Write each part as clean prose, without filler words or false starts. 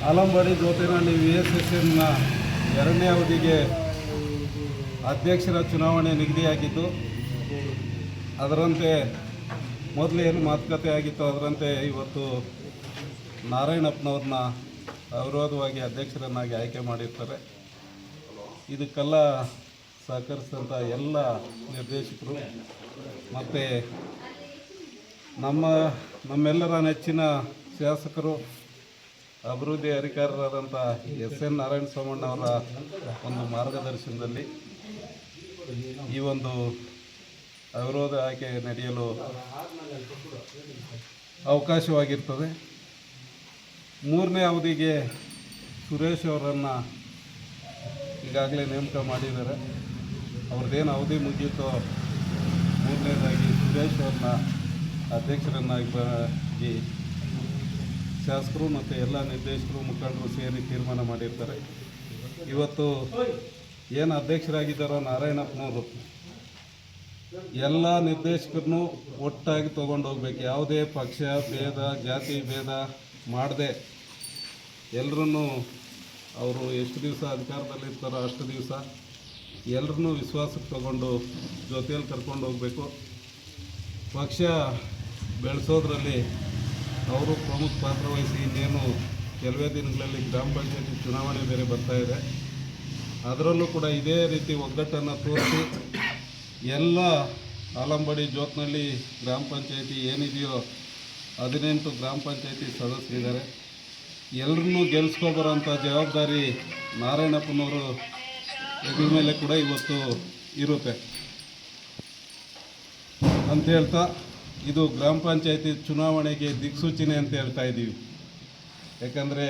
Alambadi ಜೋತೇನಹಳ್ಳಿ VSSN ಎರಡನೇ ಅವಧಿಗೆ ಅಧ್ಯಕ್ಷರ ಚುನಾವಣೆ ನಿಗದಿಯಾಗಿದ್ದು, ಅದರಂತೆ ಮೊದಲು ಏನು ಮಾತುಕತೆ ಆಗಿತ್ತು ಅದರಂತೆ ಇವತ್ತು ನಾರಾಯಣಪ್ಪನವ್ರನ್ನ ಅವಿರೋಧವಾಗಿ ಅಧ್ಯಕ್ಷರನ್ನಾಗಿ ಆಯ್ಕೆ ಮಾಡಿರ್ತಾರೆ. ಇದಕ್ಕೆಲ್ಲ ಸಹಕರಿಸಿದಂಥ ಎಲ್ಲ ನಿರ್ದೇಶಕರು ಮತ್ತು ನಮ್ಮೆಲ್ಲರ ನೆಚ್ಚಿನ ಶಾಸಕರು, ಅಭಿವೃದ್ಧಿ ಅಧಿಕಾರರಾದಂಥ SN ನಾರಾಯಣಸ್ವಾಮಣ್ಣ ಅವರ ಒಂದು ಮಾರ್ಗದರ್ಶನದಲ್ಲಿ ಈ ಒಂದು ಅವಿರೋಧ ಆಯ್ಕೆ ನಡೆಯಲು ಅವಕಾಶವಾಗಿರ್ತದೆ. ಮೂರನೇ ಅವಧಿಗೆ ಸುರೇಶ್ ಅವರನ್ನು ಈಗಾಗಲೇ ನೇಮಕ ಮಾಡಿದ್ದಾರೆ. ಅವ್ರದ್ದೇನು ಅವಧಿ ಮುಗಿಯಿತೋ ಮೂರನೇದಾಗಿ ಸುರೇಶ್ ಅವ್ರನ್ನ ಅಧ್ಯಕ್ಷರನ್ನಾಗಿ ಶಾಸಕರು ಮತ್ತು ಎಲ್ಲ ನಿರ್ದೇಶಕರು ಮುಖಂಡರು ಸೇರಿ ತೀರ್ಮಾನ ಮಾಡಿರ್ತಾರೆ. ಇವತ್ತು ಏನು ಅಧ್ಯಕ್ಷರಾಗಿದ್ದಾರೋ ನಾರಾಯಣಪ್ಪನವರು ಎಲ್ಲ ನಿರ್ದೇಶಕರನ್ನು ಒಟ್ಟಾಗಿ ತೊಗೊಂಡು ಹೋಗ್ಬೇಕು. ಯಾವುದೇ ಪಕ್ಷ ಭೇದ ಜಾತಿ ಭೇದ ಮಾಡದೆ ಎಲ್ಲರನ್ನೂ ಅವರು ಎಷ್ಟು ದಿವಸ ಅಧಿಕಾರದಲ್ಲಿರ್ತಾರೋ ಅಷ್ಟು ದಿವಸ ಎಲ್ಲರನ್ನೂ ವಿಶ್ವಾಸಕ್ಕೆ ತಗೊಂಡು ಜೊತೆಯಲ್ಲಿ ಕರ್ಕೊಂಡು ಹೋಗಬೇಕು. ಪಕ್ಷ ಬೆಳೆಸೋದ್ರಲ್ಲಿ ಅವರು ಪ್ರಮುಖ ಪಾತ್ರ ವಹಿಸಿ ಇನ್ನೇನು ಕೆಲವೇ ದಿನಗಳಲ್ಲಿ ಗ್ರಾಮ ಪಂಚಾಯತಿ ಚುನಾವಣೆ ಬೇರೆ ಬರ್ತಾಯಿದೆ. ಅದರಲ್ಲೂ ಕೂಡ ಇದೇ ರೀತಿ ಒಗ್ಗಟ್ಟನ್ನು ತೋರಿಸಿ ಎಲ್ಲ ಆಲಂಬಾಡಿ ಜೋತ್ನಹಳ್ಳಿ ಗ್ರಾಮ ಪಂಚಾಯತಿ ಏನಿದೆಯೋ 18 ಗ್ರಾಮ ಪಂಚಾಯತಿ ಸದಸ್ಯರಿದ್ದಾರೆ. ಎಲ್ಲರನ್ನೂ ಗೆಲ್ಲಿಸ್ಕೊಬರೋಂಥ ಜವಾಬ್ದಾರಿ ನಾರಾಯಣಪ್ಪನವರು ಇದ್ರ ಮೇಲೆ ಕೂಡ ಇವತ್ತು ಇರುತ್ತೆ ಅಂತ ಹೇಳ್ತಾ, ಇದು ಗ್ರಾಮ ಪಂಚಾಯತಿ ಚುನಾವಣೆಗೆ ದಿಕ್ಸೂಚನೆ ಅಂತ ಹೇಳ್ತಾ ಇದ್ದೀವಿ. ಯಾಕಂದರೆ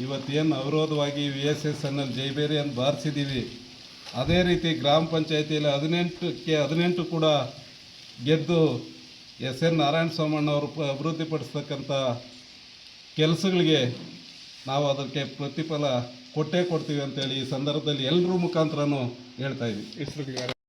ಇವತ್ತೇನು ಅವಿರೋಧವಾಗಿ VSSನಲ್ಲಿ ಜೈಬೇರಿ ಅಂತ ಬಾರಿಸಿದ್ದೀವಿ, ಅದೇ ರೀತಿ ಗ್ರಾಮ ಪಂಚಾಯತಿಯಲ್ಲಿ 18ಕ್ಕೆ 18 ಕೂಡ ಗೆದ್ದು SN ನಾರಾಯಣಸ್ವಾಮಣ್ಣವರು ಅಭಿವೃದ್ಧಿಪಡಿಸ್ತಕ್ಕಂಥ ಕೆಲಸಗಳಿಗೆ ನಾವು ಅದಕ್ಕೆ ಪ್ರತಿಫಲ ಕೊಟ್ಟೇ ಕೊಡ್ತೀವಿ ಅಂತೇಳಿ ಈ ಸಂದರ್ಭದಲ್ಲಿ ಎಲ್ಲರ ಮುಖಾಂತರನೂ ಹೇಳ್ತಾ ಇದ್ದೀವಿ.